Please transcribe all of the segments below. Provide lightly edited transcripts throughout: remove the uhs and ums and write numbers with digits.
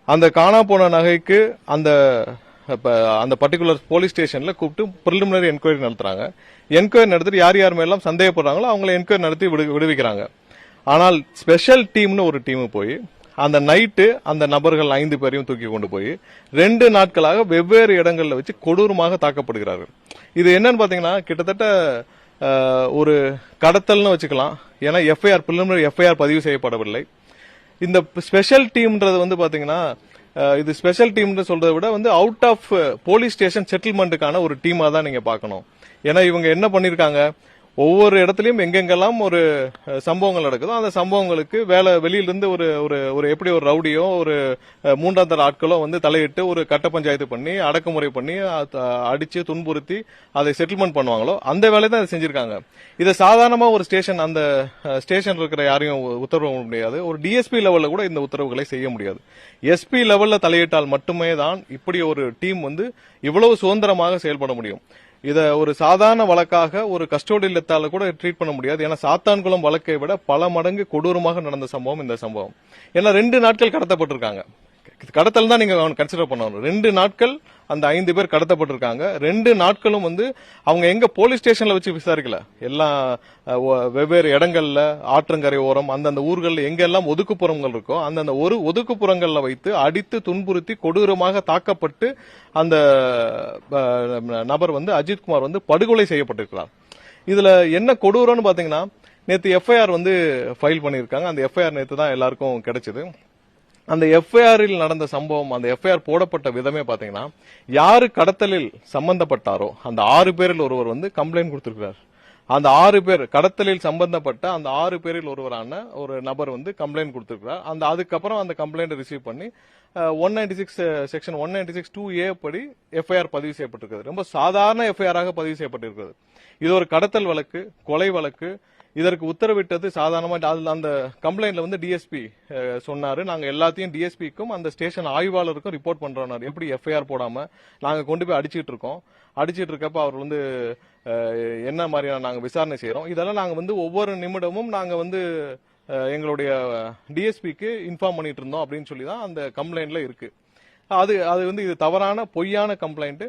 அந்த காணா போன நகைக்கு அந்த அந்த பர்டிகுலர் போலீஸ் ஸ்டேஷன்ல கூப்பிட்டு பிரிலிமினரி என்கொயரி நடத்துறாங்க. என்கொயரி நடத்திட்டு யார் யார் மேலாம் சந்தேகப்படுறாங்களோ அவங்களை என்கொயரி நடத்தி விடுவிக்கிறாங்க. ஆனால் ஸ்பெஷல் டீம்னு ஒரு டீம் போய் அந்த நைட்டு அந்த நபர்கள் 5 பேரையும் தூக்கி கொண்டு போய் 2 நாட்களாக வெவ்வேறு இடங்களில் வச்சு கொடூரமாக தாக்கப்படுகிறார்கள். இது என்னன்னு பாத்தீங்கன்னா கிட்டத்தட்ட ஒரு கடத்தல்னு வச்சுக்கலாம். ஏன்னா எஃப்ஐஆர் பிரிலிமினரி எஃப்ஐஆர் பதிவு செய்யப்படவில்லை. இந்த ஸ்பெஷல் டீம்ன்றது வந்து பாத்தீங்கன்னா இது ஸ்பெஷல் டீம்னு சொல்றதை விட வந்து அவுட் ஆஃப் போலீஸ் ஸ்டேஷன் செட்டில்மெண்ட்டுக்கான ஒரு டீமா தான் நீங்க பார்க்கணும். ஏன்னா இவங்க என்ன பண்ணிருக்காங்க, ஒவ்வொரு இடத்துலயும் எங்கெங்கெல்லாம் ஒரு சம்பவங்கள் நடக்குதோ அந்த சம்பவங்களுக்கு வெளியிலிருந்து ஒரு ஒரு எப்படி ஒரு ரவுடியோ ஒரு மூன்றாம் தர ஆட்களோ வந்து தலையிட்டு ஒரு கட்ட பஞ்சாயத்து பண்ணி அடக்குமுறை பண்ணி அடிச்சு துன்புறுத்தி அதை செட்டில்மெண்ட் பண்ணுவாங்களோ அந்த வேலையை தான் செஞ்சிருக்காங்க. இதை சாதாரணமா ஒரு ஸ்டேஷன் அந்த ஸ்டேஷன் இருக்கிற யாரையும் உத்தரவு முடியாது. ஒரு டிஎஸ்பி லெவல்ல கூட இந்த உத்தரவுகளை செய்ய முடியாது. எஸ்பி லெவல்ல தலையிட்டால் மட்டுமே தான் இப்படி ஒரு டீம் வந்து இவ்வளவு சுதந்திரமாக செயல்பட முடியும். இத ஒரு சாதாரண வழக்காக ஒரு கஸ்டோடியல் டெத்தால கூட ட்ரீட் பண்ண முடியாது. ஏன்னா சாத்தான்குளம் வழக்கை விட பல மடங்கு கொடூரமாக நடந்த சம்பவம் இந்த சம்பவம். ஏன்னா 2 நாட்கள் கடத்தப்பட்டிருக்காங்க. கடத்தல் தான் நீங்க கன்சிடர் பண்ணணும். 2 நாட்கள் அந்த 5 பேர் கடத்தப்பட்டிருக்காங்க. 2 நாட்களும் வந்து அவங்க எங்க போலீஸ் ஸ்டேஷன்ல வச்சு விசாரிக்கல. எல்லாம் வெவ்வேறு இடங்கள்ல ஆற்றங்கரை ஓரம் அந்தந்த ஊர்கள்ல எங்கெல்லாம் ஒதுக்குப்புறங்கள் இருக்கோ அந்தந்த ஒரு ஒதுக்குப்புறங்கள்ல வைத்து அடித்து துன்புறுத்தி கொடூரமாக தாக்கப்பட்டு அந்த நபர் வந்து அஜித்குமார் வந்து படுகொலை செய்யப்பட்டிருக்கிறார். இதுல என்ன கொடூரம்னு பாத்தீங்கன்னா நேத்து எஃப்ஐஆர் வந்து ஃபைல் பண்ணிருக்காங்க. அந்த எஃப்ஐஆர் நேத்து தான் எல்லாருக்கும் கிடைச்சது. அந்த எஃப்ஐஆரில் நடந்த சம்பவம், அந்த எஃப்ஐஆர் போடப்பட்ட விதமே பாத்தீங்கன்னா யாரு கடத்தலில் சம்பந்தப்பட்டாரோ அந்த 6 பேரில் ஒருவர் வந்து கம்ப்ளைண்ட் கொடுத்திருக்கிறார். அந்த 6 பேர் கடத்தலில் சம்பந்தப்பட்ட அந்த 6 பேரில் ஒருவரான ஒரு நபர் வந்து கம்ப்ளைண்ட் கொடுத்திருக்கிறார். அதுக்கப்புறம் அந்த கம்ப்ளைண்ட் ரிசீவ் பண்ணி 196 செக்ஷன் 196(2)A படி எஃப்ஐஆர் பதிவு செய்யப்பட்டிருக்கிறது. ரொம்ப சாதாரண எஃப்ஐஆராக பதிவு செய்யப்பட்டிருக்கிறது. இது ஒரு கடத்தல் வழக்கு, கொலை வழக்கு. இதற்கு உத்தரவிட்டது சாதாரணமா அந்த கம்ப்ளைண்ட்ல வந்து டிஎஸ்பி சொன்னாரு, நாங்க எல்லாத்தையும் டிஎஸ்பிக்கும் அந்த ஸ்டேஷன் ஆய்வாளருக்கும் ரிப்போர்ட் பண்றோம். எப்படி எஃப்ஐஆர் போடாம நாங்க கொண்டு போய் அடிச்சிட்டு இருக்கோம். அடிச்சிட்டு இருக்கப்ப அவர் வந்து என்ன மாதிரியான நாங்க விசாரணை செய்யறோம். இதெல்லாம் நாங்க வந்து ஒவ்வொரு நிமிடமும் நாங்க வந்து எங்களுடைய டிஎஸ்பிக்கு இன்ஃபார்ம் பண்ணிட்டு இருந்தோம் அப்படின்னு சொல்லி தான் அந்த கம்ப்ளைண்ட்ல இருக்கு. அது வந்து இது தவறான பொய்யான கம்ப்ளைண்ட்.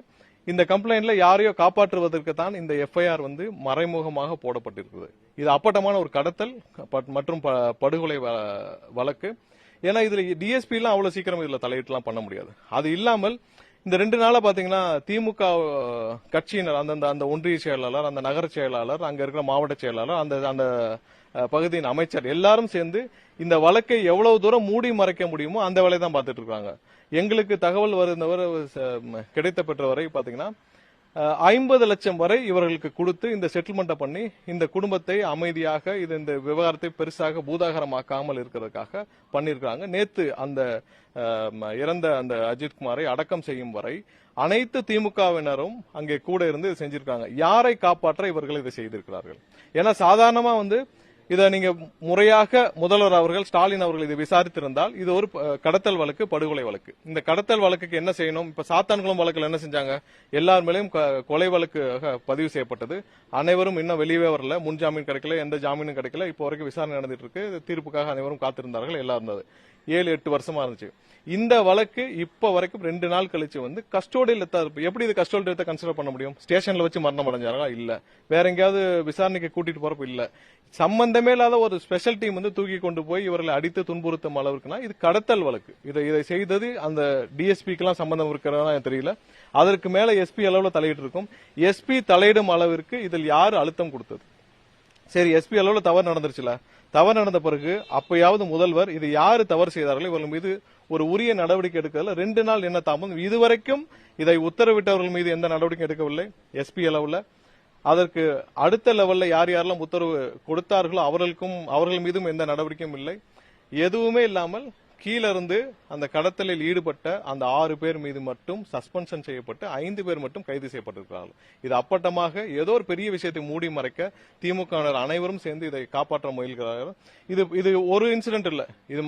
இந்த கம்ப்ளைண்ட்ல யாரையோ காப்பாற்றுவதற்கு தான் இந்த எஃப்ஐஆர் வந்து மறைமுகமாக போடப்பட்டிருக்கிறது. இது அப்பட்டமான ஒரு கடத்தல் மற்றும் படுகொலை வழக்கு. ஏன்னா இதுல டிஎஸ்பி எல்லாம் அவ்வளவு சீக்கிரம் இதுல தலையிட்டுலாம் பண்ண முடியாது. அது இல்லாமல் இந்த 2 நாளா பாத்தீங்கன்னா திமுக கட்சியினர் அந்த ஒன்றிய செயலாளர், அந்த நகர செயலாளர், அங்க இருக்கிற மாவட்ட செயலாளர், அந்த பகுதியின் அமைச்சர் எல்லாரும் சேர்ந்து இந்த வழக்கை எவ்வளவு தூரம் மூடி மறைக்க முடியுமோ அந்த வேலையை தான் பார்த்துட்டு இருக்காங்க. எங்களுக்கு தகவல் வருந்தவர் கிடைத்த பெற்ற வரை பாத்தீங்கன்னா 50 லட்சம் வரை இவர்களுக்கு கொடுத்து இந்த செட்டில்மெண்ட் பண்ணி இந்த குடும்பத்தை அமைதியாக இந்த விவகாரத்தை பெருசாக பூதாகரமாக்காமல் இருக்கிறதுக்காக பண்ணிருக்காங்க. நேத்து அந்த இறந்த அந்த அஜித்குமாரை அடக்கம் செய்யும் வரை அனைத்து திமுகவினரும் அங்கே கூட இருந்து செஞ்சிருக்காங்க. யாரை காப்பாற்ற இவர்கள் இதை செய்திருக்கிறார்கள். ஏன்னா சாதாரணமா வந்து இதை நீங்க முறையாக முதல்வர் அவர்கள் ஸ்டாலின் அவர்கள் இதை விசாரித்திருந்தால் இது ஒரு கடத்தல் வழக்கு, படுகொலை வழக்கு. இந்த கடத்தல் வழக்குக்கு என்ன செய்யணும்? இப்ப சாத்தான்குளம் வழக்குல என்ன செஞ்சாங்க? எல்லார் மேலேயும் கொலை வழக்கு பதிவு செய்யப்பட்டது. அனைவரும் இன்னும் வெளியே வரல, முன்ஜாமீன் கிடைக்கல, எந்த ஜாமீனும் கிடைக்கல. இப்போ வரைக்கும் விசாரணை நடந்துட்டு இருக்கு. தீர்ப்புக்காக அனைவரும் காத்திருந்தார்கள். எல்லாம் இருந்தது. 7-8 வருஷமா இருந்துச்சு. இந்த வழக்கு இப்ப வரைக்கும் 2 நாள் கழிச்சு வந்து கஸ்டோடியல் டெத்தா இருக்கு. எப்படி இது கஸ்டோடியல் டெத்தா கன்சிடர் பண்ண முடியும்? ஸ்டேஷன்ல வச்சு மரணம் அடைஞ்சாரா? இல்ல. வேற எங்கேயாவது விசாரணைக்கு கூட்டிட்டு போறப்ப இல்ல. சம்பந்தமே இல்லாத ஒரு ஸ்பெஷல் டீம் வந்து தூக்கி கொண்டு போய் இவர்களை அடித்து துன்புறுத்தும் அளவுக்குனா இது கடத்தல் வழக்கு. இதை செய்தது அந்த டிஎஸ்பிக்கு எல்லாம் சம்பந்தம் இருக்கிறதா தெரியல. அதற்கு மேல எஸ்பி அளவுல தலையிட்டு இருக்கும். எஸ்பி தலையிடும் அளவிற்கு இதில் யாரு அழுத்தம் கொடுத்தது? சரி, எஸ்பி அளவுல தவறு நடந்துருச்சுல. தவறு நடந்த பிறகு அப்பயாவது முதல்வர் இது யாரு தவறு செய்தார்கள், இவர்கள் மீது ஒரு உரிய நடவடிக்கை எடுக்கிறதுல 2 நாள் என்ன தாமதம்? இதுவரைக்கும் இதை உத்தரவிட்டவர்கள் மீது எந்த நடவடிக்கை எடுக்கவில்லை எஸ்பி அளவுல. அதற்கு அடுத்த லெவல்ல யார் யாரெல்லாம் உத்தரவு கொடுத்தார்களோ அவர்கள் மீதும் எந்த நடவடிக்கையும் இல்லை. எதுவுமே இல்லாமல் கீழிருந்து அந்த கடத்தலில் ஈடுபட்ட அந்த 6 பேர் மீது மட்டும் சஸ்பென்ஷன் செய்யப்பட்டு 5 பேர் மட்டும் கைது செய்யப்பட்டிருக்கிறார்கள். இது அப்பட்டமாக ஏதோ ஒரு பெரிய விஷயத்தை மூடி மறைக்க திமுக அனைவரும் சேர்ந்து இதை காப்பாற்ற முயல்கிறார்கள். இது ஒரு இன்சிடென்ட் இல்ல. இது